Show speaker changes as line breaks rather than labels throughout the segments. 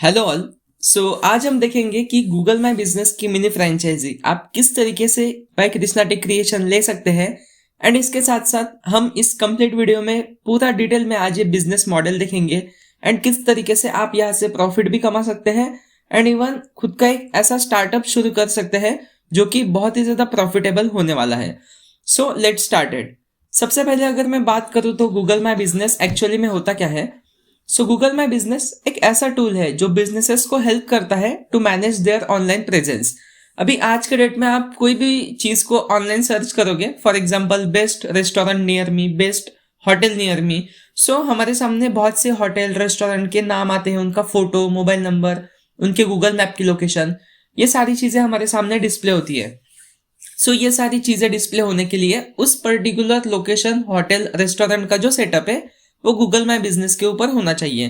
Hello all. आज हम देखेंगे कि गूगल माई बिजनेस की मिनी फ्रेंचाइजी आप किस तरीके से बाय कृष्णा टेक क्रिएशन ले सकते हैं। एंड इसके साथ साथ हम इस कंप्लीट वीडियो में पूरा डिटेल में आज ये बिजनेस मॉडल देखेंगे एंड किस तरीके से आप यहाँ से प्रॉफिट भी कमा सकते हैं एंड इवन खुद का एक ऐसा स्टार्टअप शुरू कर सकते हैं जो कि बहुत ही ज्यादा प्रॉफिटेबल होने वाला है। So let started. सबसे पहले अगर मैं बात करूँ तो गूगल माई बिजनेस एक्चुअली में होता क्या है। गूगल माई बिजनेस एक ऐसा टूल है जो बिजनेसेस को हेल्प करता है to manage their online presence. अभी आज के डेट में आप कोई भी चीज को ऑनलाइन सर्च करोगे, for example best restaurant near me, best hotel near me, हमारे सामने बहुत से होटल रेस्टोरेंट के नाम आते हैं, उनका फोटो, मोबाइल नंबर, उनके गूगल मैप की लोकेशन, ये सारी चीजें हमारे सामने डिस्प्ले होती है। ये सारी चीजें डिस्प्ले होने के लिए उस पर्टिकुलर लोकेशन, होटल, रेस्टोरेंट का जो सेटअप है वो गूगल माई बिजनेस के ऊपर होना चाहिए।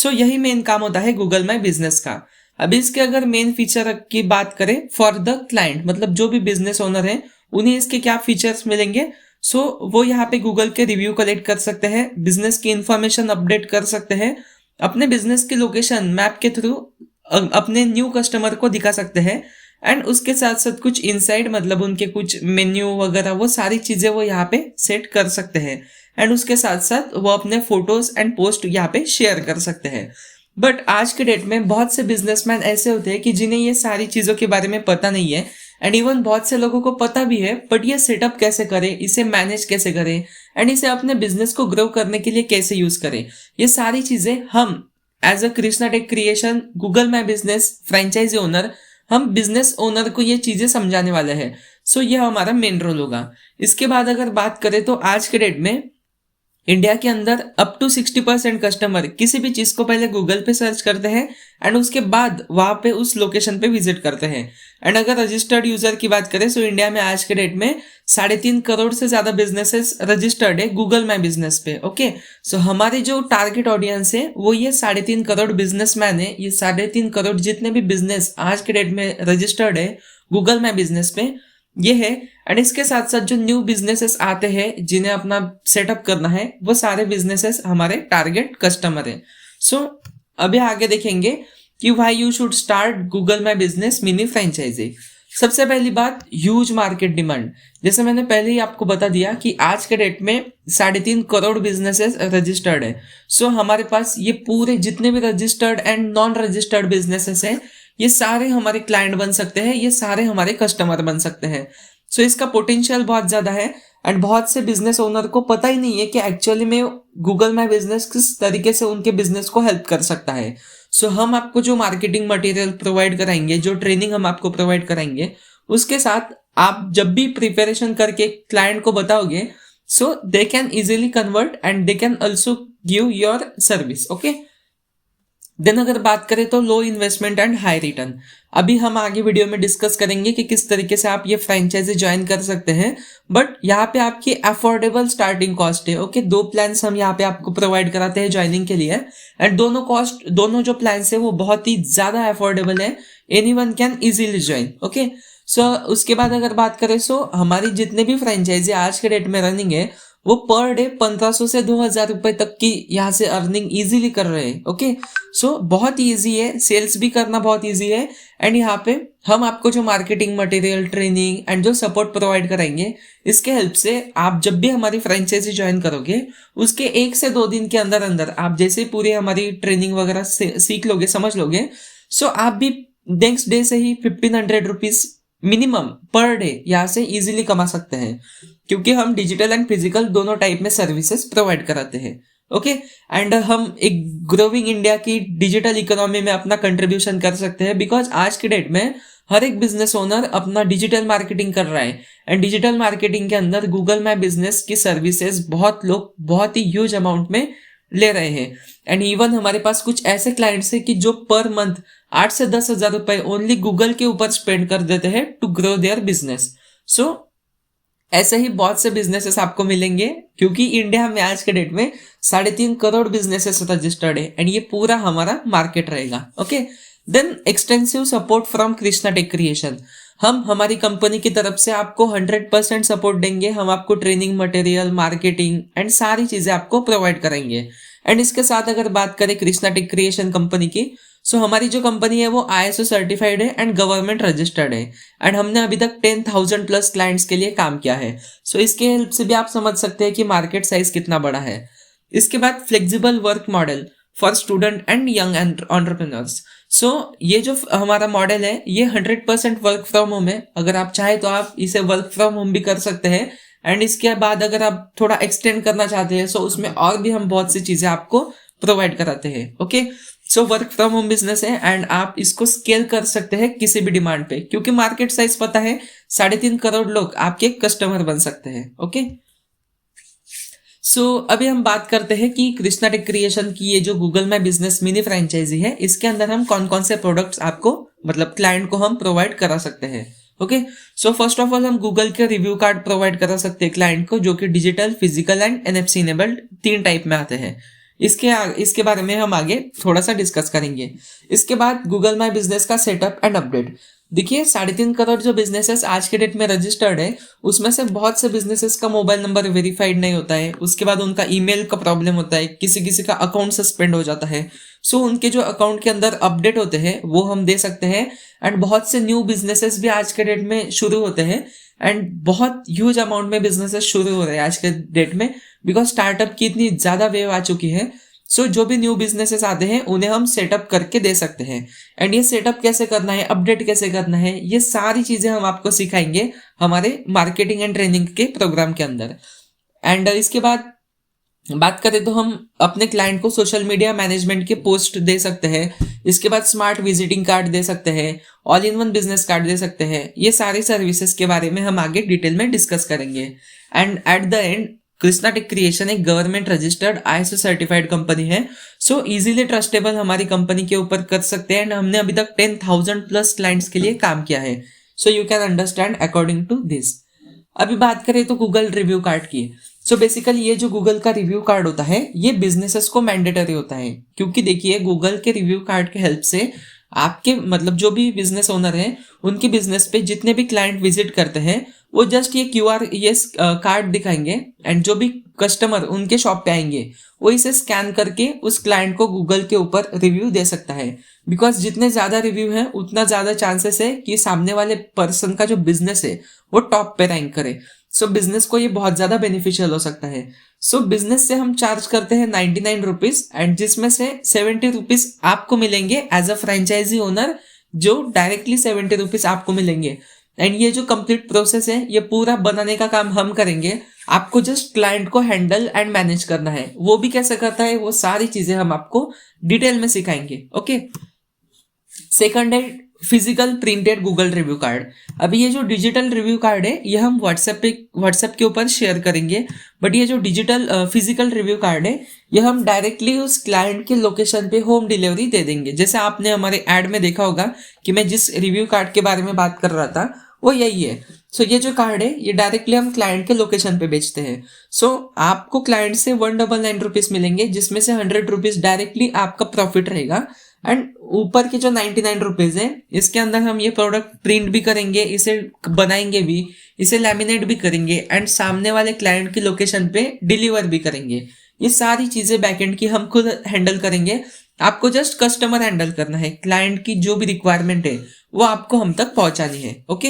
यही मेन काम होता है गूगल माई बिजनेस का। अभी इसके अगर मेन फीचर की बात करें फॉर द क्लाइंट, मतलब जो भी बिजनेस ओनर है उन्हें इसके क्या फीचर्स मिलेंगे। वो यहाँ पे गूगल के रिव्यू कलेक्ट कर सकते हैं, बिजनेस की इंफॉर्मेशन अपडेट कर सकते हैं, अपने बिजनेस की लोकेशन मैप के थ्रू अपने न्यू कस्टमर को दिखा सकते हैं एंड उसके साथ साथ कुछ इनसाइड, मतलब उनके कुछ मेन्यू वगैरह, वो सारी चीजें वो यहाँ पे सेट कर सकते हैं एंड उसके साथ साथ वो अपने फोटोज एंड पोस्ट यहाँ पे शेयर कर सकते हैं। बट आज के डेट में बहुत से बिजनेसमैन ऐसे होते हैं कि जिन्हें ये सारी चीजों के बारे में पता नहीं है एंड इवन बहुत से लोगों को पता भी है, बट ये सेटअप कैसे करें, इसे मैनेज कैसे करें एंड इसे अपने बिजनेस को ग्रो करने के लिए कैसे यूज करें, ये सारी चीजें हम as a Krishna tech creation Google my business franchisee owner, हम बिजनेस ओनर को ये चीजें समझाने वाले हैं। ये हमारा मेन रोल होगा। इसके बाद अगर बात करें तो आज के डेट में इंडिया के अंदर अप टू 60% कस्टमर किसी भी चीज को पहले गूगल पे सर्च करते हैं एंड उसके बाद वहां पे उस लोकेशन पे विजिट करते हैं। एंड अगर रजिस्टर्ड यूजर की बात करें तो इंडिया में आज के डेट में 3.5 करोड़ से ज्यादा बिजनेसेस रजिस्टर्ड है गूगल माई बिजनेस पे। ओके, हमारी जो टारगेट ऑडियंस है वो ये 3.5 करोड़ बिजनेसमैन है। ये 3.5 करोड़ जितने भी बिजनेस आज के डेट में रजिस्टर्ड है गूगल माई बिजनेस पे ये है। एंड इसके साथ साथ जो न्यू बिजनेसेस आते हैं जिन्हें अपना सेटअप करना है, वो सारे बिजनेसेस हमारे टारगेट कस्टमर है। अभी आगे देखेंगे कि why you should start Google my business mini franchisee. सबसे पहली बात, ह्यूज मार्केट डिमांड। जैसे मैंने पहले ही आपको बता दिया कि आज के डेट में 3.5 करोड़ बिजनेसेस रजिस्टर्ड है। हमारे पास ये पूरे जितने भी registered and non registered businesses हैं, ये सारे हमारे क्लाइंट बन सकते हैं, ये सारे हमारे कस्टमर बन सकते हैं। इसका पोटेंशियल बहुत ज्यादा है एंड बहुत से बिजनेस ओनर को पता ही नहीं है कि एक्चुअली में गूगल माई बिजनेस किस तरीके से उनके बिजनेस को हेल्प कर सकता है। हम आपको जो मार्केटिंग मटेरियल प्रोवाइड कराएंगे, जो ट्रेनिंग हम आपको प्रोवाइड कराएंगे, उसके साथ आप जब भी प्रिपरेशन करके क्लाइंट को बताओगे, they can easily convert and they can also give your service. Okay, then अगर बात करें तो low investment and high return. अभी हम आगे वीडियो में डिस्कस करेंगे कि किस तरीके से आप ये फ्रेंचाइजी ज्वाइन कर सकते हैं, बट यहाँ पे आपकी अफोर्डेबल स्टार्टिंग कॉस्ट है। ओके, 2 प्लान्स हम यहाँ पे आपको प्रोवाइड कराते हैं ज्वाइनिंग के लिए एंड दोनों जो प्लान्स है वो बहुत ही ज्यादा अफोर्डेबल है, anyone can easily join. Okay, उसके बाद अगर बात करें हमारी जितने भी फ्रेंचाइजी आज के डेट में रनिंग है वो पर डे 1500 से 2000 रुपए तक की यहाँ से अर्निंग इजीली कर रहे हैं। ओके, बहुत इजी है, सेल्स भी करना बहुत इजी है एंड यहाँ पे हम आपको जो मार्केटिंग मटेरियल, ट्रेनिंग एंड जो सपोर्ट प्रोवाइड कराएंगे, इसके हेल्प से आप जब भी हमारी फ्रेंचाइजी ज्वाइन करोगे उसके 1 से 2 दिन के अंदर अंदर आप जैसे पूरी हमारी ट्रेनिंग वगैरह सीख लोगे, समझ लोगे, आप भी नेक्स्ट डे से ही 1500 रुपीज मिनिमम पर डे यहाँ से इजीली कमा सकते हैं, क्योंकि हम डिजिटल एंड फिजिकल दोनों टाइप में सर्विसेज प्रोवाइड कराते हैं। ओके, एंड हम एक ग्रोइंग इंडिया की डिजिटल इकोनॉमी में अपना कंट्रीब्यूशन कर सकते हैं, बिकॉज आज के डेट में हर एक बिजनेस ओनर अपना डिजिटल मार्केटिंग कर रहा है एंड डिजिटल मार्केटिंग के अंदर गूगल माई बिजनेस की सर्विसेज बहुत लोग बहुत ही ह्यूज अमाउंट में ले रहे हैं। एंड इवन हमारे पास कुछ ऐसे क्लाइंट्स हैं कि जो पर मंथ 8 से 10 हजार रुपए ओनली गूगल के ऊपर स्पेंड कर देते हैं टू ग्रो देयर बिजनेस। ऐसे ही बहुत से बिजनेसेस आपको मिलेंगे, क्योंकि इंडिया में आज के डेट में 3.5 करोड़ बिजनेसेस रजिस्टर्ड है एंड ये पूरा हमारा मार्केट रहेगा। Okay, then extensive support from Krishna tech creation. हम हमारी कंपनी की तरफ से आपको 100% सपोर्ट देंगे। हम आपको ट्रेनिंग मटेरियल, मार्केटिंग एंड सारी चीजें आपको प्रोवाइड करेंगे। एंड इसके साथ अगर बात करें कृष्णा टेक क्रिएशन कंपनी की, सो हमारी जो कंपनी है वो ISO सर्टिफाइड है एंड गवर्नमेंट रजिस्टर्ड है एंड हमने अभी तक 10,000 प्लस क्लाइंट्स के लिए काम किया है। सो इसके हेल्प से भी आप समझ सकते हैं कि मार्केट साइज कितना बड़ा है। इसके बाद flexible work model for student and young entrepreneurs. So ये जो हमारा मॉडल है ये 100% वर्क फ्रॉम होम है। अगर आप चाहे तो आप इसे वर्क फ्रॉम होम भी कर सकते हैं एंड इसके बाद अगर आप थोड़ा एक्सटेंड करना चाहते हैं सो उसमें और भी हम बहुत सी चीजें आपको प्रोवाइड कराते हैं। Okay, so work from home business है एंड आप इसको स्केल कर सकते हैं किसी भी डिमांड पे, क्योंकि मार्केट साइज पता है 3.5 करोड़ लोग आपके कस्टमर बन सकते हैं। ओके, सो अभी हम बात करते हैं कि कृष्णा टेक क्रिएशन की ये जो Google my business mini franchisee है इसके अंदर हम कौन कौन से प्रोडक्ट्स आपको मतलब क्लाइंट को हम प्रोवाइड करा सकते हैं। Okay, so first of all हम गूगल के रिव्यू कार्ड प्रोवाइड करा सकते हैं क्लाइंट को, जो कि digital, physical and NFC enabled 3 type में आते हैं। इसके बारे में हम आगे थोड़ा सा डिस्कस करेंगे। इसके बाद गूगल माय बिजनेस का सेटअप एंड अपडेट। देखिए 3.5 करोड़ जो बिजनेसेस आज के डेट में रजिस्टर्ड है उसमें से बहुत से बिजनेसेस का मोबाइल नंबर वेरीफाइड नहीं होता है, उसके बाद उनका ईमेल का प्रॉब्लम होता है, किसी किसी का अकाउंट सस्पेंड हो जाता है। सो उनके जो अकाउंट के अंदर अपडेट होते हैं वो हम दे सकते हैं एंड बहुत से न्यू बिजनेसेस भी आज के डेट में शुरू होते हैं एंड बहुत ह्यूज अमाउंट में बिजनेसेस शुरू हो रहे हैं आज के डेट में, बिकॉज स्टार्टअप की इतनी ज्यादा वेव आ चुकी है। सो जो भी न्यू बिजनेसेस आते हैं उन्हें हम सेटअप करके दे सकते हैं एंड ये सेटअप कैसे करना है, अपडेट कैसे करना है, ये सारी चीजें हम आपको सिखाएंगे हमारे मार्केटिंग एंड ट्रेनिंग के प्रोग्राम के अंदर। एंड इसके बाद बात करें तो हम अपने क्लाइंट को सोशल मीडिया मैनेजमेंट के पोस्ट दे सकते हैं, इसके बाद स्मार्ट विजिटिंग कार्ड दे सकते हैं, all in one business card दे सकते हैं। ये सारी सर्विसेज के बारे में हम आगे डिटेल में डिस्कस करेंगे। And at the end Krishna tech creation एक government registered ISO certified company है। सो इजीली ट्रस्टेबल हमारी कंपनी के ऊपर कर सकते हैं एंड हमने अभी तक 10,000 प्लस क्लाइंट्स के लिए काम किया है। So you can understand according to this. अभी बात करें तो गूगल रिव्यू कार्ड की। सो बेसिकली ये जो गूगल का रिव्यू कार्ड होता है ये बिजनेसेस को मैंडेटरी होता है, क्योंकि देखिए गूगल के रिव्यू कार्ड के हेल्प से आपके मतलब जो भी बिजनेस ओनर है उनके बिजनेस पे जितने भी क्लाइंट विजिट करते हैं वो जस्ट ये QR ये कार्ड दिखाएंगे एंड जो भी कस्टमर उनके शॉप पे आएंगे वो इसे स्कैन करके उस क्लाइंट को गूगल के ऊपर रिव्यू दे सकता है। बिकॉज जितने ज्यादा रिव्यू है उतना ज्यादा चांसेस है कि सामने वाले पर्सन का जो बिजनेस है वो टॉप पे रैंक करे। सो बिजनेस को ये बहुत ज्यादा बेनिफिशियल हो सकता है। सो बिजनेस से हम चार्ज करते हैं 99 रुपीज एंड जिसमें से 70 रुपीज आपको मिलेंगे एज अ फ्रेंचाइजी ओनर, जो डायरेक्टली 70 रुपीज आपको मिलेंगे एंड ये जो कंप्लीट प्रोसेस है ये पूरा बनाने का काम हम करेंगे। आपको जस्ट क्लाइंट को हैंडल एंड मैनेज करना है, वो भी कैसे करता है वो सारी चीजें हम आपको डिटेल में सिखाएंगे। ओके, सेकंड है physical printed Google review card. अभी ये जो डिजिटल रिव्यू कार्ड है ये हम व्हाट्सएप के ऊपर शेयर करेंगे, बट ये जो डिजिटल फिजिकल रिव्यू कार्ड है ये हम डायरेक्टली उस क्लाइंट के लोकेशन पे होम डिलीवरी दे देंगे। जैसे आपने हमारे ऐड में देखा होगा कि मैं जिस रिव्यू कार्ड के बारे में बात कर रहा था वो यही है। सो ये जो कार्ड है ये डायरेक्टली हम क्लाइंट के लोकेशन पे बेचते हैं। सो आपको क्लाइंट से 199 रुपीज मिलेंगे, जिसमें से 100 रुपीज डायरेक्टली आपका प्रॉफिट रहेगा एंड ऊपर के जो 99 रुपीज है इसके अंदर हम ये प्रोडक्ट प्रिंट भी करेंगे, इसे बनाएंगे भी, इसे लैमिनेट भी करेंगे एंड सामने वाले क्लाइंट की लोकेशन पे डिलीवर भी करेंगे। ये सारी चीजें बैकएंड की हम खुद हैंडल करेंगे। आपको जस्ट कस्टमर हैंडल करना है, क्लाइंट की जो भी रिक्वायरमेंट है वो आपको हम तक पहुंचानी है। ओके,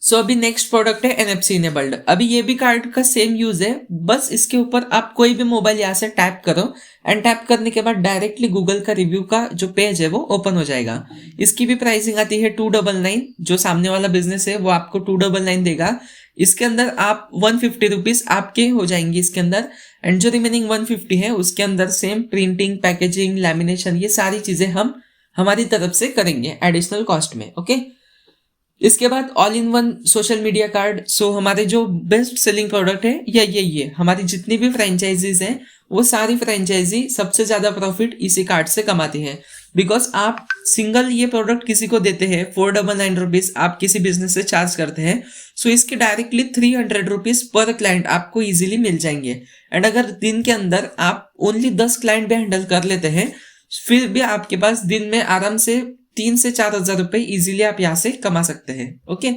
सो अभी नेक्स्ट प्रोडक्ट है NFC इनेबल्ड। अभी ये भी कार्ड का सेम यूज है, बस इसके ऊपर आप कोई भी मोबाइल यहाँ से टैप करो एंड टैप करने के बाद डायरेक्टली गूगल का रिव्यू का जो पेज है वो ओपन हो जाएगा। इसकी भी प्राइसिंग आती है 299, जो सामने वाला बिजनेस है वो आपको 299 देगा। इसके अंदर आप 150 रुपीज आपके हो जाएंगे इसके अंदर एंड जो रिमेनिंग 150 है उसके अंदर सेम प्रिंटिंग, पैकेजिंग, लैमिनेशन ये सारी चीजें हम हमारी तरफ से करेंगे एडिशनल कॉस्ट में। ओके, इसके बाद all in one social media card. So हमारे जो बेस्ट सेलिंग प्रोडक्ट है यही है। हमारी जितनी भी फ्रेंचाइजीज हैं वो सारी फ्रेंचाइजी सबसे ज्यादा प्रॉफिट इसी कार्ड से कमाती है, बिकॉज आप सिंगल ये प्रोडक्ट किसी को देते हैं 499 रुपीज आप किसी बिजनेस से चार्ज करते हैं। सो इसके डायरेक्टली 300 रुपीज पर क्लाइंट आपको इजीली मिल जाएंगे एंड अगर दिन के अंदर आप ओनली 10 क्लाइंट भी हैंडल कर लेते हैं फिर भी आपके पास दिन में आराम से 3 से 4 हजार रुपए इजीली आप यहाँ से कमा सकते हैं। ओके,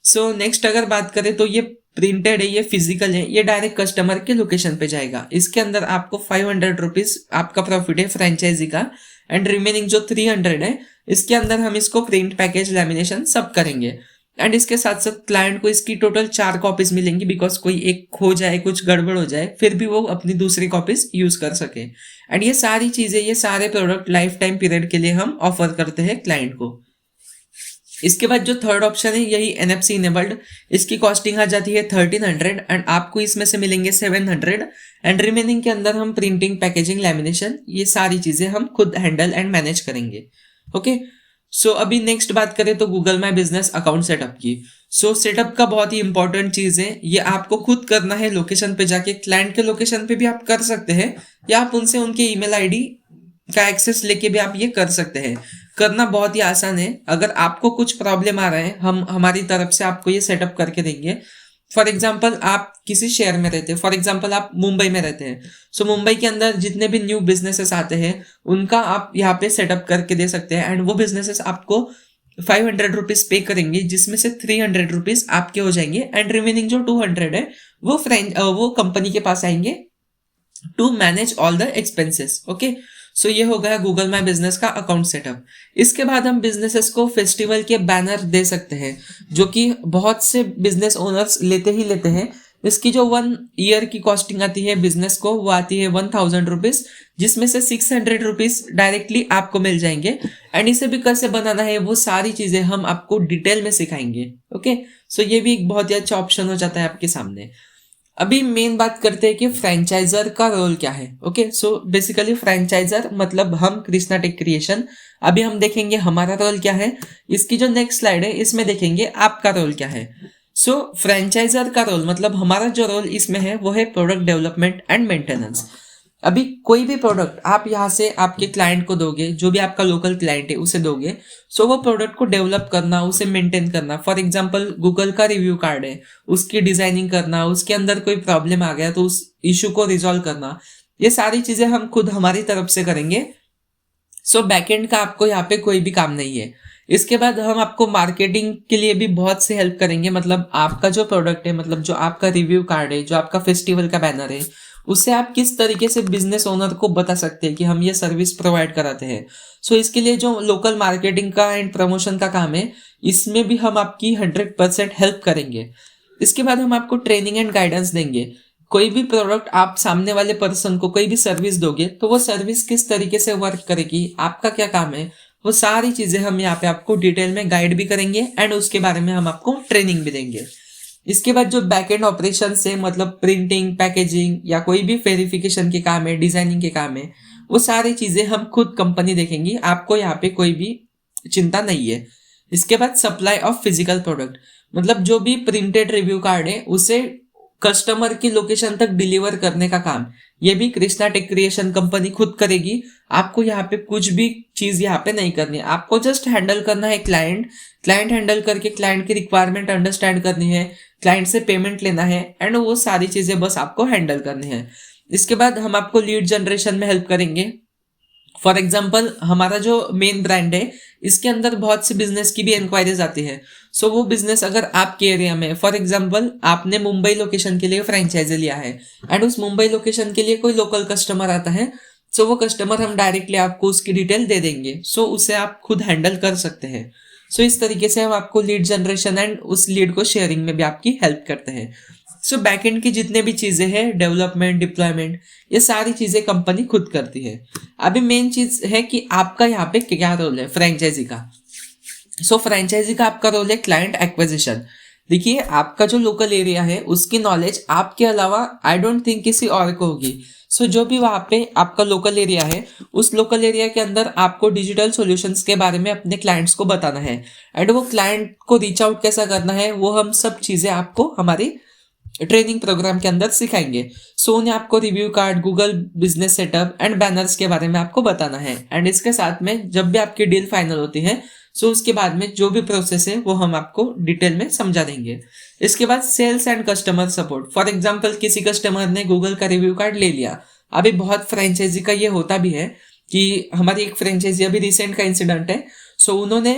सो नेक्स्ट अगर बात करें तो ये प्रिंटेड है, ये फिजिकल है, ये डायरेक्ट कस्टमर के लोकेशन पे जाएगा। इसके अंदर आपको 500 रुपीज आपका प्रॉफिट है फ्रेंचाइजी का एंड रिमेनिंग जो 300 है इसके अंदर हम इसको प्रिंट, पैकेज, लैमिनेशन सब करेंगे। एंड इसके साथ साथ क्लाइंट को इसकी टोटल 4 कॉपीज मिलेंगी, बिकॉज कोई एक खो जाए, कुछ गड़बड़ हो जाए, फिर भी वो अपनी दूसरी कॉपीज यूज कर सके। एंड ये सारी चीजें, ये सारे प्रोडक्ट लाइफ टाइम पीरियड के लिए हम ऑफर करते हैं क्लाइंट को। इसके बाद जो थर्ड ऑप्शन है यही NFC इनेबल्ड, इसकी कॉस्टिंग आ जाती है 1300 एंड आपको इसमें से मिलेंगे 700 एंड रिमेनिंग के अंदर हम प्रिंटिंग, पैकेजिंग, लैमिनेशन ये सारी चीजें हम खुद हैंडल एंड मैनेज करेंगे। ओके, सो अभी नेक्स्ट बात करें तो Google my business account setup की। सो सेटअप का बहुत ही इंपॉर्टेंट चीज है, ये आपको खुद करना है। लोकेशन पे जाके, क्लाइंट के लोकेशन पे भी आप कर सकते हैं या आप उनसे उनके ईमेल आईडी का एक्सेस लेके भी आप ये कर सकते हैं। करना बहुत ही आसान है। अगर आपको कुछ प्रॉब्लम आ रहा है, हम हमारी तरफ से आपको ये सेटअप करके देंगे। फॉर एग्जाम्पल आप किसी शहर में रहते हैं, फॉर एग्जाम्पल आप मुंबई में रहते हैं, सो मुंबई के अंदर जितने भी न्यू बिजनेसेस आते हैं उनका आप यहाँ पे सेटअप करके दे सकते हैं एंड वो बिजनेसेस आपको 500 रुपीज पे करेंगे, जिसमें से 300 रुपीज आपके हो जाएंगे एंड रिमेनिंग जो 200 है वो कंपनी के पास आएंगे to manage all the expenses. Okay, so ये हो गया गूगल माई बिजनेस का अकाउंट सेटअप। इसके बाद हम बिजनेसेस को फेस्टिवल के बैनर दे सकते हैं, जो कि बहुत से बिजनेस ओनर्स लेते ही लेते हैं। इसकी जो 1 ईयर की कॉस्टिंग आती है बिजनेस को, वो आती है 1000 रुपीज, जिसमें से 600 रुपीज डायरेक्टली आपको मिल जाएंगे एंड इसे भी कैसे बनाना है वो सारी चीजें हम आपको डिटेल में सिखाएंगे। ओके, सो ये भी एक बहुत ही अच्छा ऑप्शन हो जाता है आपके सामने। अभी मेन बात करते हैं कि फ्रेंचाइजर का रोल क्या है। ओके, सो बेसिकली फ्रेंचाइजर मतलब हम कृष्णा टेक क्रिएशन। अभी हम देखेंगे हमारा रोल क्या है। इसकी जो नेक्स्ट स्लाइड है इसमें देखेंगे आपका रोल क्या है। सो फ्रेंचाइजर का रोल मतलब हमारा जो रोल इसमें है वो है प्रोडक्ट डेवलपमेंट एंड मेंटेनेंस। अभी कोई भी प्रोडक्ट आप यहाँ से आपके क्लाइंट को दोगे, जो भी आपका लोकल क्लाइंट है उसे दोगे, सो वो प्रोडक्ट को डेवलप करना, उसे मेंटेन करना। फॉर एग्जांपल गूगल का रिव्यू कार्ड है, उसकी डिजाइनिंग करना, उसके अंदर कोई प्रॉब्लम आ गया तो उस इशू को रिजॉल्व करना, ये सारी चीजें हम खुद हमारी तरफ से करेंगे। सो बैकएंड का आपको यहाँ पे कोई भी काम नहीं है। इसके बाद हम आपको मार्केटिंग के लिए भी बहुत से हेल्प करेंगे। मतलब आपका जो प्रोडक्ट है, मतलब जो आपका रिव्यू कार्ड है, जो आपका फेस्टिवल का बैनर है, उससे आप किस तरीके से बिजनेस ओनर को बता सकते हैं कि हम ये सर्विस प्रोवाइड कराते हैं। सो इसके लिए जो लोकल मार्केटिंग का एंड प्रमोशन का काम है, इसमें भी हम आपकी 100% हेल्प करेंगे। इसके बाद हम आपको ट्रेनिंग एंड गाइडेंस देंगे। कोई भी प्रोडक्ट आप सामने वाले पर्सन को कोई भी सर्विस दोगे तो वो सर्विस किस तरीके से वर्क करेगी, आपका क्या काम है, वो सारी चीजें हम यहाँ पे आपको डिटेल में गाइड भी करेंगे एंड उसके बारे में हम आपको ट्रेनिंग भी देंगे। इसके बाद जो बैकएंड ऑपरेशन है, मतलब प्रिंटिंग, पैकेजिंग या कोई भी वेरिफिकेशन के काम है, डिजाइनिंग के काम है, वो सारी चीजें हम खुद कंपनी देखेंगी। आपको यहाँ पे कोई भी चिंता नहीं है। इसके बाद सप्लाई ऑफ फिजिकल प्रोडक्ट, मतलब जो भी प्रिंटेड रिव्यू कार्ड है उसे कस्टमर की लोकेशन तक डिलीवर करने का काम ये भी कृष्णा टेक क्रिएशन कंपनी खुद करेगी। आपको यहाँ पे कुछ भी चीज यहाँ पे नहीं करनी है, आपको जस्ट हैंडल करना है क्लाइंट हैंडल करके क्लाइंट की रिक्वायरमेंट अंडरस्टैंड करनी है, क्लाइंट से पेमेंट लेना है एंड वो सारी चीजें बस आपको हैंडल करनी है। इसके बाद हम आपको लीड जनरेशन में हेल्प करेंगे। फॉर एग्जाम्पल हमारा जो मेन ब्रांड है इसके अंदर बहुत से बिजनेस की भी इंक्वायरीज आती है। सो वो बिजनेस अगर आपके एरिया में, फॉर एग्जाम्पल आपने मुंबई लोकेशन के लिए फ्रेंचाइजी लिया है एंड उस मुंबई लोकेशन के लिए कोई लोकल कस्टमर आता है, सो वो कस्टमर हम डायरेक्टली आपको उसकी डिटेल दे देंगे। सो उसे आप खुद हैंडल कर सकते हैं। सो इस तरीके से हम आपको लीड जनरेशन एंड उस लीड को शेयरिंग में भी आपकी हेल्प करते हैं। सो बैकएंड की जितने भी चीजें हैं, डेवलपमेंट, डिप्लॉयमेंट, ये सारी चीजें कंपनी खुद करती है। अभी मेन चीज है कि आपका यहाँ पे क्या रोल है फ्रेंचाइजी का। सो फ्रेंचाइजी का आपका रोल है क्लाइंट एक्विजिशन। देखिए आपका जो लोकल एरिया है उसकी नॉलेज आपके अलावा आई डोंट थिंक किसी और को होगी। सो जो भी वहाँ पे आपका लोकल एरिया है, उस लोकल एरिया के अंदर आपको डिजिटल सॉल्यूशंस के बारे में अपने क्लाइंट्स को बताना है एंड वो क्लाइंट को रीच आउट कैसा करना है, वो हम सब चीजें आपको हमारी ट्रेनिंग प्रोग्राम के अंदर सिखाएंगे। सो उन्हें आपको review card, Google business setup and banners के बारे में आपको बताना है एंड इसके साथ में जब भी आपकी डील फाइनल होती है, सो उसके बाद में जो भी प्रोसेस है वो हम आपको डिटेल में समझा देंगे। इसके बाद sales and customer support. For example किसी कस्टमर ने गूगल का रिव्यू कार्ड ले लिया। अभी बहुत फ्रेंचाइजी का ये होता भी है कि हमारी एक फ्रेंचाइजी, अभी रिसेंट का इंसिडेंट है, सो उन्होंने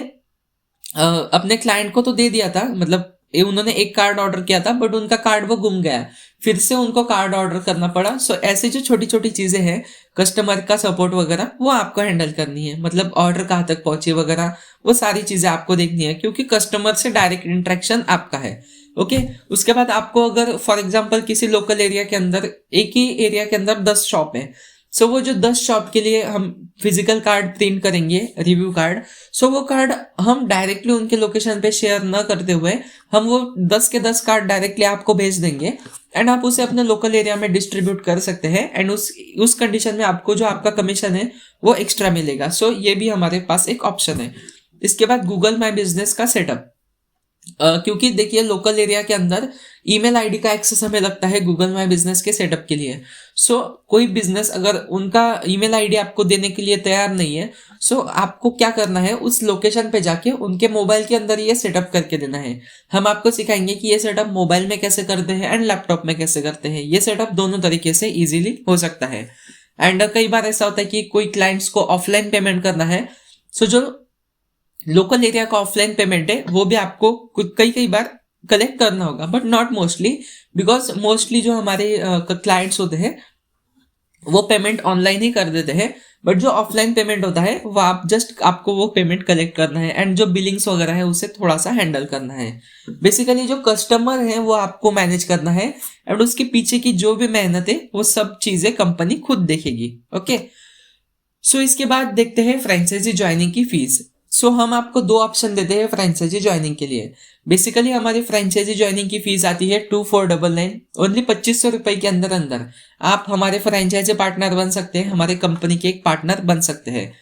अपने क्लाइंट को तो दे दिया था, मतलब ये उन्होंने एक कार्ड ऑर्डर किया था बट उनका कार्ड वो गुम गया, फिर से उनको कार्ड ऑर्डर करना पड़ा। सो ऐसे जो छोटी छोटी चीजें हैं, कस्टमर का सपोर्ट वगैरह वो आपको हैंडल करनी है, मतलब ऑर्डर कहाँ तक पहुंचे वगैरह वो सारी चीजें आपको देखनी है, क्योंकि कस्टमर से डायरेक्ट इंटरेक्शन आपका है। ओके, उसके बाद आपको अगर फॉर एग्जांपल किसी लोकल एरिया के अंदर, एक ही एरिया के अंदर 10 शॉप है, सो वो जो 10 शॉप के लिए हम फिजिकल कार्ड प्रिंट करेंगे, रिव्यू कार्ड, सो वो कार्ड हम डायरेक्टली उनके लोकेशन पे शेयर न करते हुए हम वो 10 के 10 कार्ड डायरेक्टली आपको भेज देंगे एंड आप उसे अपने लोकल एरिया में डिस्ट्रीब्यूट कर सकते हैं एंड उस कंडीशन में आपको जो आपका कमीशन है वो एक्स्ट्रा मिलेगा। सो ये भी हमारे पास एक ऑप्शन है। इसके बाद गूगल माई बिजनेस का सेटअप, क्योंकि देखिए लोकल एरिया के अंदर ईमेल आईडी का एक्सेस हमें लगता है गूगल माई बिजनेस के सेटअप के लिए। सो कोई बिजनेस अगर उनका ईमेल आईडी आपको देने के लिए तैयार नहीं है, सो आपको क्या करना है, उस लोकेशन पे जाके उनके मोबाइल के अंदर ये सेटअप करके देना है। हम आपको सिखाएंगे कि ये सेटअप मोबाइल में कैसे करते हैं एंड लैपटॉप में कैसे करते हैं। ये सेटअप दोनों तरीके से इजीली हो सकता है। एंड कई बार ऐसा होता है कि कोई क्लाइंट्स को ऑफलाइन पेमेंट करना है, सो जो लोकल एरिया का ऑफलाइन पेमेंट है वो भी आपको कई बार कलेक्ट करना होगा, but not mostly, because mostly जो हमारे क्लाइंट्स होते हैं वो पेमेंट ऑनलाइन ही कर देते हैं, बट जो ऑफलाइन पेमेंट होता है वो आपको वो पेमेंट कलेक्ट करना है एंड जो बिलिंग्स वगैरह है उसे थोड़ा सा हैंडल करना है। बेसिकली जो कस्टमर है वो आपको मैनेज करना है एंड उसके पीछे की जो भी मेहनत है वो सब चीजें कंपनी खुद देखेगी। ओके, सो इसके बाद देखते हैं फ्रेंचाइजी ज्वाइनिंग की फीस। सो हम आपको 2 ऑप्शन देते हैं फ्रेंचाइजी ज्वाइनिंग के लिए। बेसिकली हमारी फ्रेंचाइजी ज्वाइनिंग की फीस आती है 2499, ओनली 2500 रुपए के अंदर अंदर आप हमारे फ्रेंचाइजी पार्टनर बन सकते हैं, हमारे कंपनी के एक पार्टनर बन सकते हैं।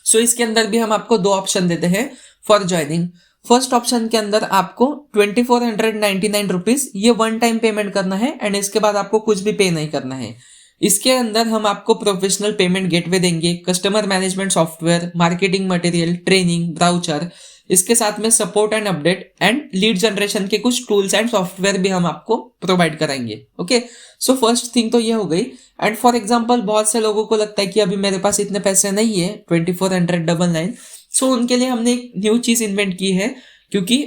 सो इसके अंदर भी हम आपको 2 ऑप्शन देते हैं फॉर ज्वाइनिंग। फर्स्ट ऑप्शन के अंदर आपको 2499 रुपीज ये वन टाइम पेमेंट करना है एंड इसके बाद आपको कुछ भी पे नहीं करना है। इसके अंदर हम आपको प्रोफेशनल पेमेंट गेटवे देंगे, customer management software, marketing material, training, brochure, इसके साथ में support and update and lead generation के कुछ टूल्स एंड सॉफ्टवेयर भी हम आपको प्रोवाइड कराएंगे। ओके, सो फर्स्ट थिंग तो ये हो गई। एंड फॉर एग्जांपल बहुत से लोगों को लगता है कि अभी मेरे पास इतने पैसे नहीं है 2499, सो उनके लिए हमने एक न्यू चीज इन्वेंट की है, क्योंकि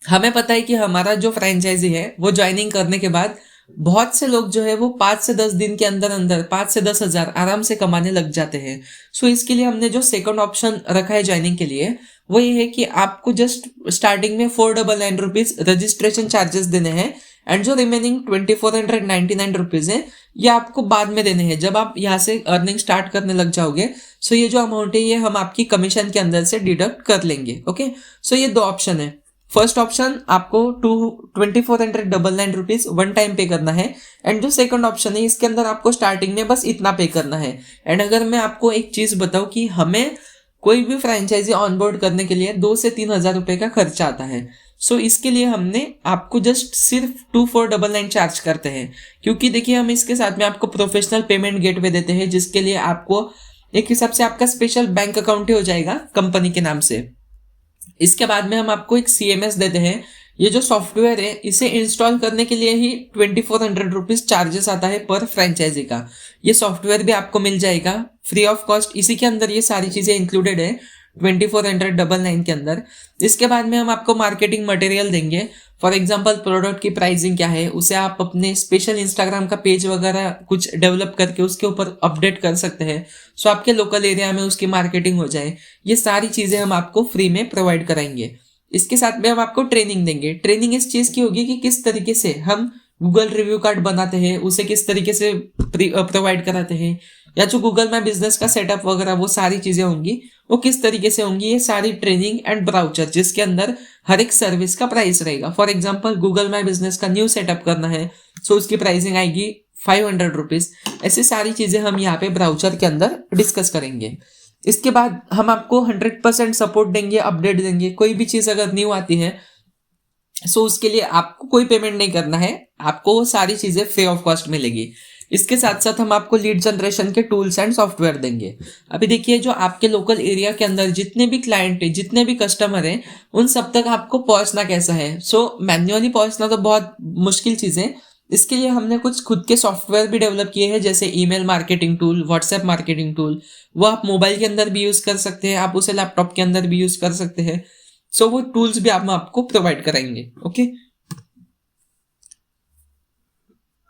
हमें पता है कि हमारा जो फ्रेंचाइजी है वो ज्वाइनिंग करने के बाद बहुत से लोग जो है वो 5 से 10 दिन के अंदर अंदर 5 से 10 हजार आराम से कमाने लग जाते हैं। सो इसके लिए हमने जो सेकंड ऑप्शन रखा है ज्वाइनिंग के लिए वो ये है कि आपको जस्ट स्टार्टिंग में 499 रुपीज रजिस्ट्रेशन चार्जेस देने हैं एंड जो रिमेनिंग 2499 रुपीज है ये आपको बाद में देने हैं जब आप यहाँ से अर्निंग स्टार्ट करने लग जाओगे। सो ये जो अमाउंट है ये हम आपकी कमीशन के अंदर से डिडक्ट कर लेंगे। ओके, सो ये 2 ऑप्शन है। फर्स्ट ऑप्शन आपको 2499 रुपीज वन टाइम पे करना है एंड जो सेकंड ऑप्शन है इसके अंदर आपको स्टार्टिंग में बस इतना पे करना है। एंड अगर मैं आपको एक चीज बताऊं कि हमें कोई भी फ्रेंचाइजी ऑनबोर्ड करने के लिए 2 से 3 हजार रुपए का खर्चा आता है। सो इसके लिए हमने आपको जस्ट सिर्फ 2499 चार्ज करते हैं, क्योंकि देखिए हम इसके साथ में आपको प्रोफेशनल पेमेंट गेटवे देते हैं जिसके लिए आपको एक हिसाब से आपका स्पेशल बैंक अकाउंट ही हो जाएगा कंपनी के नाम से। इसके बाद में हम आपको एक CMS देते हैं। ये जो सॉफ्टवेयर है इसे इंस्टॉल करने के लिए ही 2400 रुपीज चार्जेस आता है पर फ्रेंचाइजी का। ये सॉफ्टवेयर भी आपको मिल जाएगा फ्री ऑफ कॉस्ट, इसी के अंदर ये सारी चीजें इंक्लूडेड है 2499 के अंदर। इसके बाद में हम आपको मार्केटिंग मटेरियल देंगे। फॉर एग्जांपल प्रोडक्ट की प्राइसिंग क्या है उसे आप अपने स्पेशल इंस्टाग्राम का पेज वगैरह कुछ डेवलप करके उसके ऊपर अपडेट कर सकते हैं, सो आपके लोकल एरिया में उसकी मार्केटिंग हो जाए। ये सारी चीजें हम आपको फ्री में प्रोवाइड कराएंगे। इसके साथ में हम आपको ट्रेनिंग देंगे। ट्रेनिंग इस चीज की होगी कि किस तरीके से हम गूगल रिव्यू कार्ड बनाते हैं, उसे किस तरीके से प्रोवाइड कराते हैं, या जो गूगल माई बिजनेस का सेटअप वगैरह वो सारी चीजें होंगी वो किस तरीके से होंगी। ये सारी ट्रेनिंग एंड ब्राउचर जिसके अंदर हर एक सर्विस का प्राइस रहेगा। For example Google my business का न्यू सेटअप करना है सो उसकी प्राइसिंग आएगी 500 रुपीज। ऐसी सारी चीजें हम यहाँ पे ब्राउचर के अंदर डिस्कस करेंगे। इसके बाद हम आपको 100% सपोर्ट देंगे, अपडेट देंगे। कोई भी चीज अगर न्यू आती है सो उसके लिए आपको कोई पेमेंट नहीं करना है, आपको वो सारी चीजें फ्री ऑफ कॉस्ट मिलेगी। इसके साथ साथ हम आपको लीड जनरेशन के टूल्स एंड सॉफ्टवेयर देंगे। अभी देखिए जो आपके लोकल एरिया के अंदर जितने भी क्लाइंट है, जितने भी कस्टमर हैं, उन सब तक आपको पहुंचना कैसा है। सो मैन्युअली पहुंचना तो बहुत मुश्किल चीज है। इसके लिए हमने कुछ खुद के सॉफ्टवेयर भी डेवलप किए हैं, जैसे email marketing tool, WhatsApp marketing tool. वो आप मोबाइल के अंदर भी यूज कर सकते हैं, आप उसे लैपटॉप के अंदर भी यूज कर सकते हैं। सो वो टूल्स भी हम आपको प्रोवाइड कराएंगे। ओके,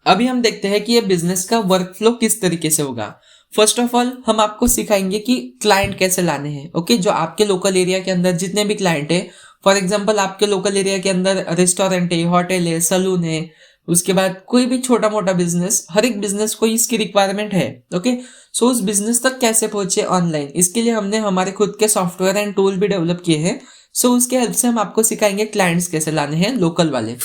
अभी हम देखते हैं कि ये बिजनेस का वर्क फ्लो किस तरीके से होगा। फर्स्ट ऑफ ऑल हम आपको सिखाएंगे कि क्लाइंट कैसे लाने हैं। ओके, जो आपके लोकल एरिया के अंदर जितने भी क्लाइंट है, फॉर एग्जांपल आपके लोकल एरिया के अंदर रेस्टोरेंट है, होटल है, सलून है, उसके बाद कोई भी छोटा मोटा बिजनेस, हर एक बिजनेस को इसकी रिक्वायरमेंट है। ओके, सो उस बिजनेस तक कैसे पहुंचे ऑनलाइन, इसके लिए हमने हमारे खुद के सॉफ्टवेयर एंड टूल भी डेवलप किए हैं। सो उसके हेल्प से हम आपको सिखाएंगे क्लाइंट्स कैसे लाने हैं, लोकल वाले।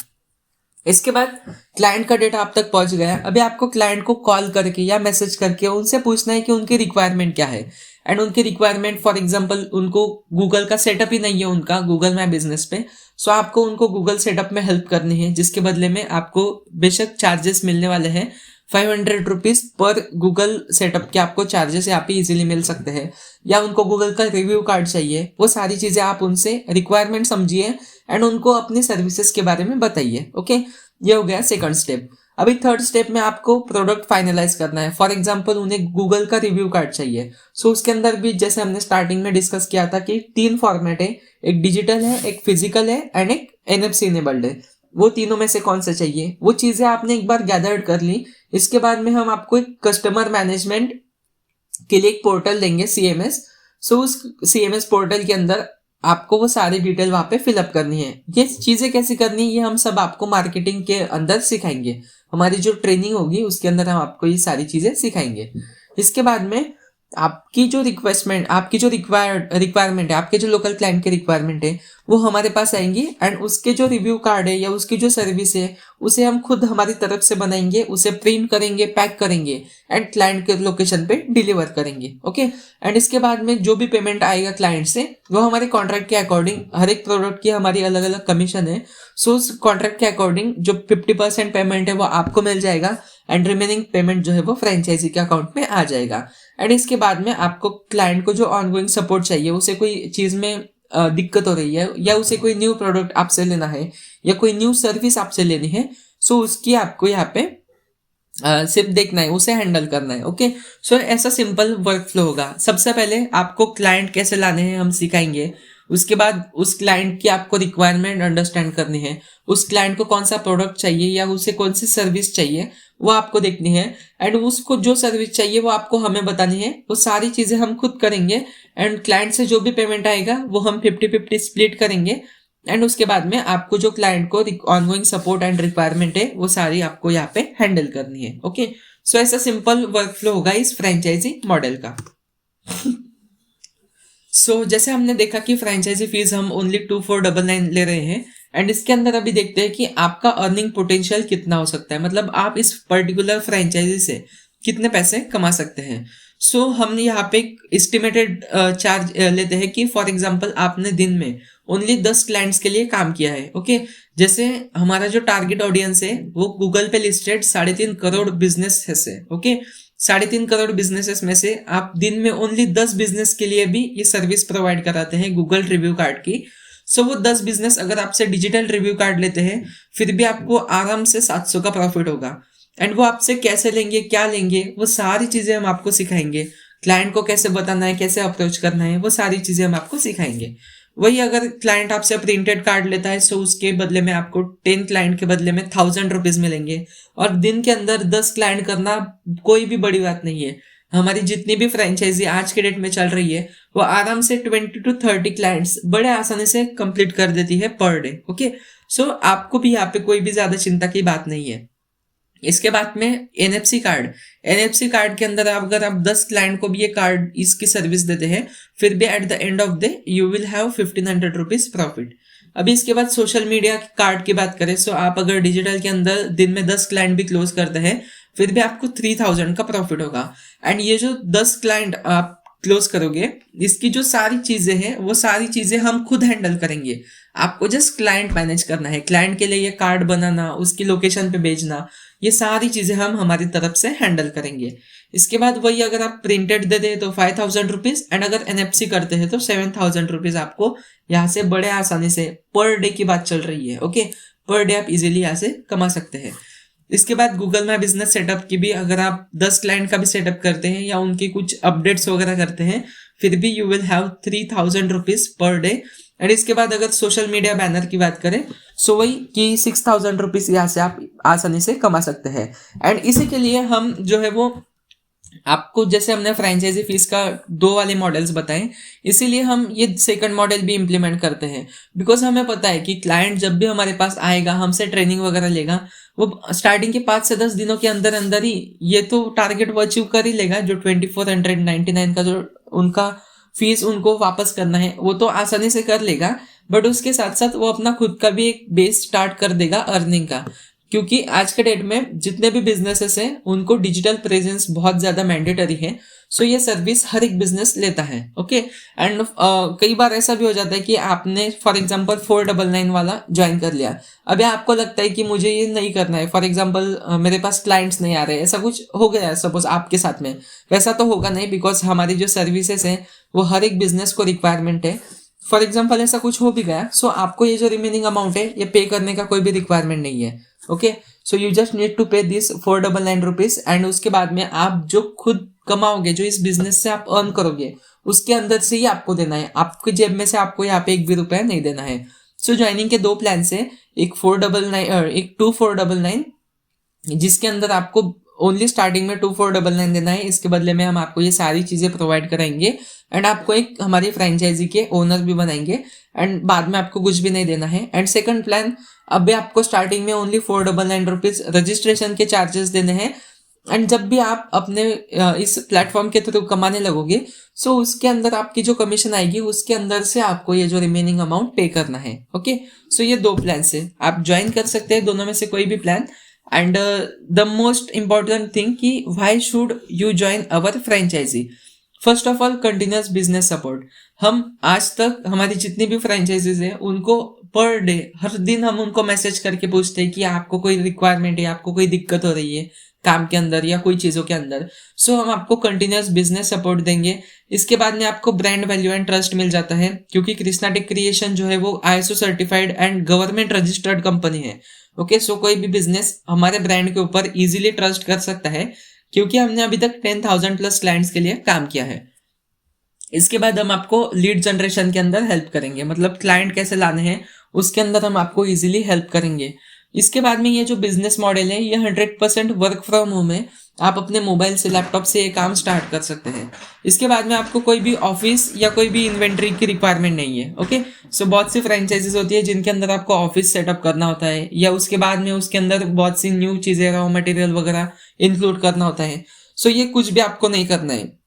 इसके बाद क्लाइंट का डेटा आप तक पहुंच गया। अभी आपको क्लाइंट को कॉल करके या मैसेज करके उनसे पूछना है कि उनकी रिक्वायरमेंट क्या है। एंड उनकी रिक्वायरमेंट, फॉर एग्जांपल उनको गूगल का सेटअप ही नहीं है उनका गूगल माई बिजनेस पे, सो आपको उनको गूगल सेटअप में हेल्प करनी है, जिसके बदले में आपको बेशक चार्जेस मिलने वाले हैं। 500 रुपीज पर गूगल सेटअप के आपको चार्जेस यहाँ पे इजीली मिल सकते हैं। या उनको गूगल का रिव्यू कार्ड चाहिए, वो सारी चीजें आप उनसे रिक्वायरमेंट समझिए एंड उनको अपनी सर्विसेज के बारे में बताइए। ओके, ये हो गया सेकंड स्टेप। अभी थर्ड स्टेप में आपको प्रोडक्ट फाइनलाइज करना है। फॉर एग्जांपल उन्हें गूगल का रिव्यू कार्ड चाहिए, सो उसके अंदर भी जैसे हमने स्टार्टिंग में डिस्कस किया था कि 3 फॉर्मेट है, एक डिजिटल है, एक फिजिकल है एंड एक NFC इनेबल्ड है। वो तीनों में से कौन सा चाहिए, वो चीजें आपने एक बार गैदर्ड कर ली। इसके बाद में हम आपको एक कस्टमर मैनेजमेंट के लिए एक पोर्टल देंगे, CMS। सो उस CMS पोर्टल के अंदर आपको वो सारी डिटेल वहां पे फिलअप करनी है। ये चीजें कैसे करनी है ये हम सब आपको मार्केटिंग के अंदर सिखाएंगे। हमारी जो ट्रेनिंग होगी उसके अंदर हम आपको ये सारी चीजें सिखाएंगे। इसके बाद में आपकी जो रिक्वायरमेंट है, आपके जो लोकल क्लाइंट की रिक्वायरमेंट है, वो हमारे पास आएंगी एंड उसके जो रिव्यू कार्ड है या उसकी जो सर्विस है उसे हम खुद हमारी तरफ से बनाएंगे, उसे प्रिंट करेंगे, पैक करेंगे एंड क्लाइंट के लोकेशन पे डिलीवर करेंगे। ओके, एंड इसके बाद में जो भी पेमेंट आएगा क्लाइंट से, वो हमारे कॉन्ट्रैक्ट के अकॉर्डिंग, हर एक प्रोडक्ट की हमारी अलग अलग कमीशन है, सो उस कॉन्ट्रैक्ट के अकॉर्डिंग जो 50% पेमेंट है वो आपको मिल जाएगा एंड रिमेनिंग पेमेंट जो है वो फ्रेंचाइजी के अकाउंट में आ जाएगा। एंड इसके बाद में आपको क्लाइंट को जो ऑनगोइंग सपोर्ट चाहिए, उसे कोई चीज में दिक्कत हो रही है या उसे कोई न्यू प्रोडक्ट आपसे लेना है या कोई न्यू सर्विस आपसे लेनी है, सो उसकी आपको यहाँ पे सिर्फ देखना है, उसे हैंडल करना है। ओके, सो ऐसा सिंपल वर्क फ्लो होगा। सबसे पहले आपको क्लाइंट कैसे लाने हैं हम सिखाएंगे। उसके बाद उस क्लाइंट की आपको रिक्वायरमेंट अंडरस्टैंड करनी है, उस क्लाइंट को कौन सा प्रोडक्ट चाहिए या उसे कौन सी सर्विस चाहिए वो आपको देखनी है एंड उसको जो सर्विस चाहिए वो आपको हमें बतानी है। वो सारी चीजें हम खुद करेंगे एंड क्लाइंट से जो भी पेमेंट आएगा वो हम 50-50 स्प्लिट करेंगे एंड उसके बाद में आपको जो क्लाइंट को ऑनगोइंग सपोर्ट एंड रिक्वायरमेंट है वो सारी आपको यहाँ पे हैंडल करनी है। ओके, सो ऐसा सिंपल वर्क फ्लो होगा इस फ्रेंचाइजी मॉडल का। सो जैसे हमने देखा कि फ्रेंचाइजी फीस हम ओनली 2499 ले रहे हैं एंड इसके अंदर अभी देखते हैं कि आपका अर्निंग पोटेंशियल कितना हो सकता है, मतलब आप इस पर्टिकुलर फ्रेंचाइजी से कितने पैसे कमा सकते हैं। सो हम यहाँ पे एस्टिमेटेड चार्ज लेते हैं कि फॉर एग्जांपल आपने दिन में ओनली 10 क्लाइंट्स के लिए काम किया है। ओके, जैसे हमारा जो टारगेट ऑडियंस है वो गूगल पे लिस्टेड 3.5 करोड़ बिजनेस है। ओके, 3.5 करोड़ बिजनेसेस में से आप दिन में ओनली 10 बिजनेस के लिए भी ये सर्विस प्रोवाइड कराते हैं गूगल रिव्यू कार्ड की। सो वो 10 बिजनेस अगर आपसे डिजिटल रिव्यू कार्ड लेते हैं फिर भी आपको आराम से 700 का प्रॉफिट होगा एंड वो आपसे कैसे लेंगे, क्या लेंगे, वो सारी चीजें हम आपको सिखाएंगे। क्लाइंट को कैसे बताना है, कैसे अप्रोच करना है, वो सारी चीजें हम आपको सिखाएंगे। वही अगर क्लाइंट आपसे प्रिंटेड कार्ड लेता है सो उसके बदले में आपको 10 क्लाइंट के बदले में 1000 रुपीज मिलेंगे और दिन के अंदर 10 क्लाइंट करना कोई भी बड़ी बात नहीं है। हमारी जितनी भी फ्रेंचाइजी आज के डेट में चल रही है वो आराम से 20 to 30 क्लाइंट्स बड़े आसानी से कंप्लीट कर देती है पर डे। ओके, सो आपको भी यहाँ पे कोई भी ज्यादा चिंता की बात नहीं है। इसके बाद में NFC कार्ड के अंदर अगर आप 10 क्लाइंट को भी ये कार्ड इसकी सर्विस देते हैं फिर भी eight the end of day you will have 1500 rupees profit. अभी इसके बाद सोशल मीडिया कार्ड की बात करें सो आप अगर डिजिटल के अंदर दिन में 10 क्लाइंट भी क्लोज करते हैं फिर भी आपको 3000 का प्रॉफिट होगा एंड ये जो 10 क्लाइंट आप क्लोज करोगे इसकी जो सारी चीजें हैं वो सारी चीजें हम खुद हैंडल करेंगे। आपको जस्ट क्लाइंट मैनेज करना है, क्लाइंट के लिए ये कार्ड बनाना, उसकी लोकेशन पे भेजना, ये सारी चीजें हम हमारी तरफ से हैंडल करेंगे। इसके बाद वही अगर आप प्रिंटेड दे दे तो 5000 रुपीज एंड अगर NFC करते हैं तो 7000 रुपीज आपको यहाँ से बड़े आसानी से पर डे की बात चल रही है। ओके, पर डे आप इजीली यहाँ से कमा सकते हैं। इसके बाद गूगल माई बिजनेस सेटअप की भी अगर आप 10 क्लाइंट का भी सेटअप करते हैं या उनकी कुछ अपडेट्स वगैरह करते हैं फिर भी you will have 3000 rupees per day. And इसके बाद अगर सोशल मीडिया बैनर की बात करें सो वही कि 6000 रुपीज यहाँ से आप आसानी से कमा सकते हैं। एंड इसी के लिए हम जो है वो आपको, जैसे हमने फ्रेंचाइजी फीस का 2 वाले मॉडल्स बताए, इसीलिए हम ये सेकंड मॉडल भी इम्प्लीमेंट करते हैं। बिकॉज हमें पता है कि क्लाइंट जब भी हमारे पास आएगा, हमसे ट्रेनिंग वगैरह लेगा, वो स्टार्टिंग के 5 से 10 दिनों के अंदर अंदर ही ये तो टारगेट वो अचीव कर ही लेगा। जो 2499 का जो उनका फीस उनको वापस करना है वो तो आसानी से कर लेगा, बट उसके साथ साथ वो अपना खुद का भी एक बेस स्टार्ट कर देगा अर्निंग का। क्योंकि आज के डेट में जितने भी बिजनेसेस हैं उनको डिजिटल प्रेजेंस बहुत ज्यादा मैंडेटरी है। सो ये सर्विस हर एक बिजनेस लेता है। ओके एंड कई बार ऐसा भी हो जाता है कि आपने फॉर एग्जांपल 499 वाला ज्वाइन कर लिया, अभी आपको लगता है कि मुझे ये नहीं करना है, फॉर एग्जांपल मेरे पास क्लाइंट्स नहीं आ रहे, ऐसा कुछ हो गया है सपोज आपके साथ में। वैसा तो होगा नहीं, बिकॉज हमारी जो सर्विसेज हैं वो हर एक बिजनेस को रिक्वायरमेंट है। फॉर एग्जाम्पल ऐसा कुछ हो भी गया सो आपको ये जो रिमेनिंग अमाउंट है ये पे करने का कोई भी रिक्वायरमेंट नहीं है। Okay so you just need to pay this 499 rupees. And उसके बाद में आप जो खुद कमाओगे, जो इस बिजनेस से आप अर्न करोगे, उसके अंदर से ही आपको देना है, आपकी जेब में से आपको यहाँ पे 1 भी रुपया नहीं देना है। सो ज्वाइनिंग के 2 प्लान है, एक 2499 जिसके अंदर आपको ओनली स्टार्टिंग में 2499 देना है। इसके बदले में हम आपको ये सारी चीजें प्रोवाइड कराएंगे एंड आपको एक हमारी फ्रेंचाइजी के ओनर भी बनाएंगे एंड बाद में आपको कुछ भी नहीं देना है। एंड सेकंड प्लान, अभी आपको स्टार्टिंग में ओनली 499 रुपीज रजिस्ट्रेशन के चार्जेस देने हैं। एंड जब भी आप अपने इस प्लेटफॉर्म के थ्रू कमाने लगोगे सो उसके अंदर आपकी जो कमीशन आएगी उसके अंदर से आपको ये जो रिमेनिंग अमाउंट पे करना है। ओके सो ये 2 प्लान है, आप ज्वाइन कर सकते हैं दोनों में से कोई भी plan. And the most important thing कि why should you join our franchise. First of all continuous business support. हम आज तक हमारी जितनी भी फ्रेंचाइजीज है उनको पर डे हर दिन हम उनको मैसेज करके पूछते हैं कि आपको कोई रिक्वायरमेंट है, आपको कोई दिक्कत हो रही है काम के अंदर या कोई चीजों के अंदर, सो हम आपको कंटिन्यूस बिजनेस सपोर्ट देंगे। इसके बाद में आपको ब्रांड वैल्यू एंड ट्रस्ट मिल जाता है, क्योंकि कृष्णा टेक क्रिएशन जो है वो ISO certified and government registered company है। ओके सो कोई भी बिजनेस हमारे ब्रांड के ऊपर इजीली ट्रस्ट कर सकता है, क्योंकि हमने अभी तक 10,000 प्लस क्लाइंट्स के लिए काम किया है। इसके बाद हम आपको लीड जनरेशन के अंदर हेल्प करेंगे, मतलब क्लाइंट कैसे लाने हैं उसके अंदर हम आपको इजीली हेल्प करेंगे। इसके बाद में ये जो बिजनेस मॉडल है ये 100% वर्क फ्रॉम होम है, आप अपने मोबाइल से लैपटॉप से ये काम स्टार्ट कर सकते हैं। इसके बाद में आपको कोई भी ऑफिस या कोई भी इन्वेंट्री की रिक्वायरमेंट नहीं है। ओके सो बहुत सी फ्रेंचाइजीज होती है जिनके अंदर आपको ऑफिस सेटअप करना होता है या उसके बाद में उसके अंदर बहुत सी न्यू चीजें रॉ मटेरियल वगैरह इंक्लूड करना होता है। सो ये कुछ भी आपको नहीं करना है।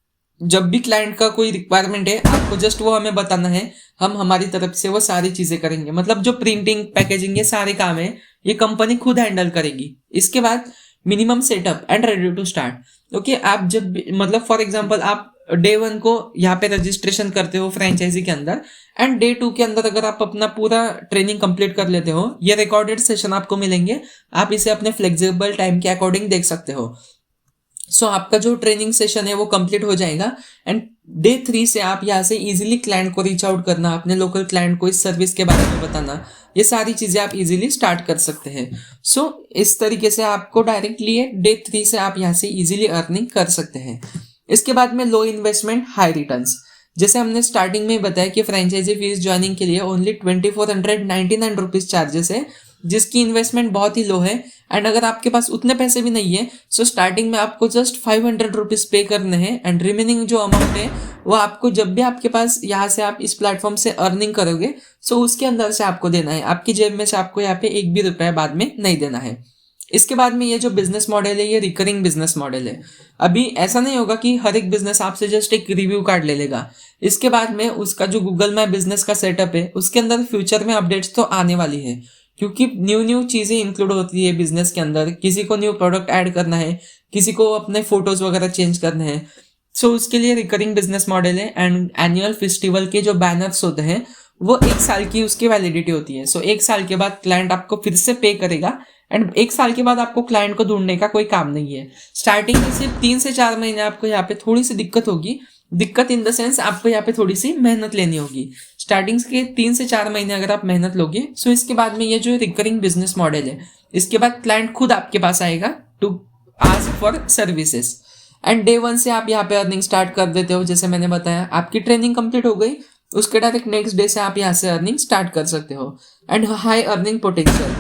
जब भी क्लाइंट का कोई रिक्वायरमेंट है आपको जस्ट वो हमें बताना है, हम हमारी तरफ से वो सारी चीजें करेंगे। मतलब जो प्रिंटिंग पैकेजिंग ये सारे काम है ये कंपनी खुद हैंडल करेगी। इसके बाद minimum setup and ready to start. Okay आप जब मतलब फॉर एग्जांपल आप डे 1 को यहाँ पे रजिस्ट्रेशन करते हो फ्रेंचाइजी के अंदर एंड डे 2 के अंदर अगर आप अपना पूरा ट्रेनिंग कंप्लीट कर लेते हो, ये रिकॉर्डेड सेशन आपको मिलेंगे, आप इसे अपने फ्लेक्सिबल टाइम के अकॉर्डिंग देख सकते हो। सो आपका जो ट्रेनिंग सेशन है वो कंप्लीट हो जाएगा एंड डे 3 से आप यहाँ से इजीली क्लाइंट को रीच आउट करना, अपने लोकल क्लाइंट को इस सर्विस के बारे में बताना, ये सारी चीजें आप इजीली स्टार्ट कर सकते हैं। सो इस तरीके से आपको डायरेक्टली डे 3 से आप यहाँ से इजीली अर्निंग कर सकते हैं। इसके बाद में लो इन्वेस्टमेंट हाई रिटर्न्स। जैसे हमने स्टार्टिंग में बताया कि फ्रेंचाइजी फीस ज्वाइनिंग के लिए ओनली 2499 रुपीज चार्जेस है, जिसकी इन्वेस्टमेंट बहुत ही लो है। एंड अगर आपके पास उतने पैसे भी नहीं है सो स्टार्टिंग में आपको जस्ट 500 रुपीज पे करने हैं एंड रिमेनिंग जो अमाउंट है वो आपको जब भी आपके पास यहाँ से आप इस प्लेटफॉर्म से अर्निंग करोगे सो उसके अंदर से आपको देना है, आपकी जेब में से आपको यहाँ पे 1 भी रुपया बाद में नहीं देना है। इसके बाद में ये जो बिजनेस मॉडल है ये रिकरिंग बिजनेस मॉडल है। अभी ऐसा नहीं होगा कि हर एक बिजनेस आपसे जस्ट एक रिव्यू कार्ड ले लेगा, इसके बाद में उसका जो गूगल मैप बिजनेस का सेटअप है उसके अंदर फ्यूचर में अपडेट्स तो आने वाली है, क्योंकि न्यू चीजें इंक्लूड होती है बिजनेस के अंदर। किसी को न्यू प्रोडक्ट ऐड करना है, किसी को अपने फोटोज वगैरह चेंज करने हैं, सो उसके लिए रिकरिंग बिजनेस मॉडल है। एंड एनुअल फेस्टिवल के जो बैनर्स होते हैं वो 1 साल की उसकी वैलिडिटी होती है। सो 1 साल के बाद क्लाइंट आपको फिर से पे करेगा एंड 1 साल के बाद आपको क्लाइंट को ढूंढने का कोई काम नहीं है। स्टार्टिंग में सिर्फ 3 से 4 महीने आपको यहाँ पे थोड़ी सी दिक्कत होगी, दिक्कत इन द सेंस आपको यहाँ पे थोड़ी सी मेहनत लेनी होगी। स्टार्टिंग के 3 से 4 महीने अगर आप मेहनत लोगे सो इसके बाद में ये जो रिकरिंग बिजनेस मॉडल है इसके बाद क्लाइंट खुद आपके पास आएगा to ask for services. And day 1 से आप यहाँ पे अर्निंग स्टार्ट कर देते हो। जैसे मैंने बताया, आपकी ट्रेनिंग कंप्लीट हो गई, उसके डायरेक्ट नेक्स्ट डे से आप यहाँ से अर्निंग स्टार्ट कर सकते हो। एंड हाई अर्निंग पोटेंशियल,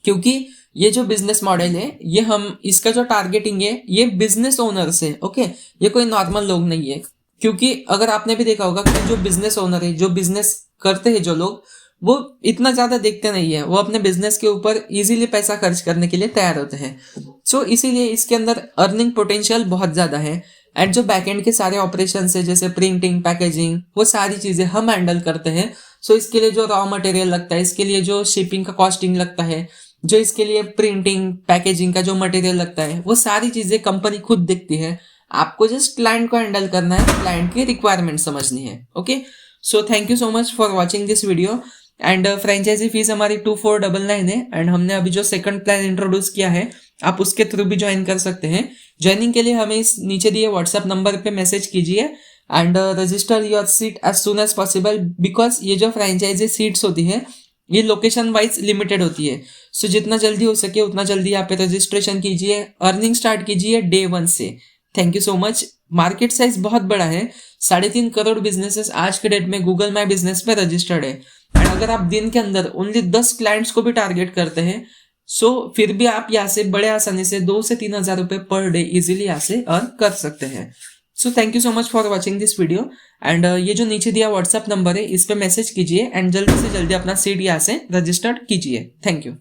क्योंकि ये जो बिजनेस मॉडल है, ये हम इसका जो टारगेटिंग है ये बिजनेस ओनर से, ओके, ये कोई नॉर्मल लोग नहीं है। क्योंकि अगर आपने भी देखा होगा कि जो बिजनेस ओनर है, जो बिजनेस करते हैं जो लोग, वो इतना ज्यादा देखते नहीं है, वो अपने बिजनेस के ऊपर इजीली पैसा खर्च करने के लिए तैयार होते हैं। सो इसीलिए इसके अंदर अर्निंग पोटेंशियल बहुत ज्यादा है। एंड जो बैकएंड के सारे ऑपरेशन है, जैसे प्रिंटिंग, पैकेजिंग, वो सारी चीजें हम हैंडल करते हैं। सो इसके लिए जो रॉ मटेरियल लगता है, इसके लिए जो शिपिंग का कॉस्टिंग लगता है, जो इसके लिए प्रिंटिंग पैकेजिंग का जो मटेरियल लगता है, वो सारी चीजें कंपनी खुद देखती है। आपको जस्ट क्लाइंट को हैंडल करना है, क्लाइंट की रिक्वायरमेंट समझनी है। Okay, so thank you so much for watching this video. And franchisee fees हमारी 2499 है। एंड हमने अभी जो सेकंड प्लान इंट्रोड्यूस किया है, आप उसके थ्रू भी ज्वाइन कर सकते हैं। ज्वाइनिंग के लिए हमें इस नीचे दिए व्हाट्सएप नंबर पे मैसेज कीजिए and register your seat as soon as possible, because ये जो फ्रेंचाइजी सीट्स होती है ये लोकेशन वाइज लिमिटेड होती है। सो जितना जल्दी हो सके उतना जल्दी यहाँ पे रजिस्ट्रेशन कीजिए, अर्निंग स्टार्ट कीजिए डे 1 से। Thank you so much. Market size बहुत बड़ा है, 3.5 करोड़ बिजनेसेस आज के डेट में गूगल माई बिजनेस पे रजिस्टर्ड है। एंड अगर आप दिन के अंदर ओनली 10 क्लाइंट्स को भी टारगेट करते हैं, सो फिर भी आप यहाँ से बड़े आसानी से 2 से 3 हजार रुपए पर डे इजीली यहाँ से अर्न कर सकते हैं। सो thank you so much for watching this video. And ये जो नीचे दिया व्हाट्सएप नंबर है, इस पे मैसेज कीजिए एंड जल्दी से जल्दी अपना सीट यहाँ से रजिस्टर्ड कीजिए। Thank you.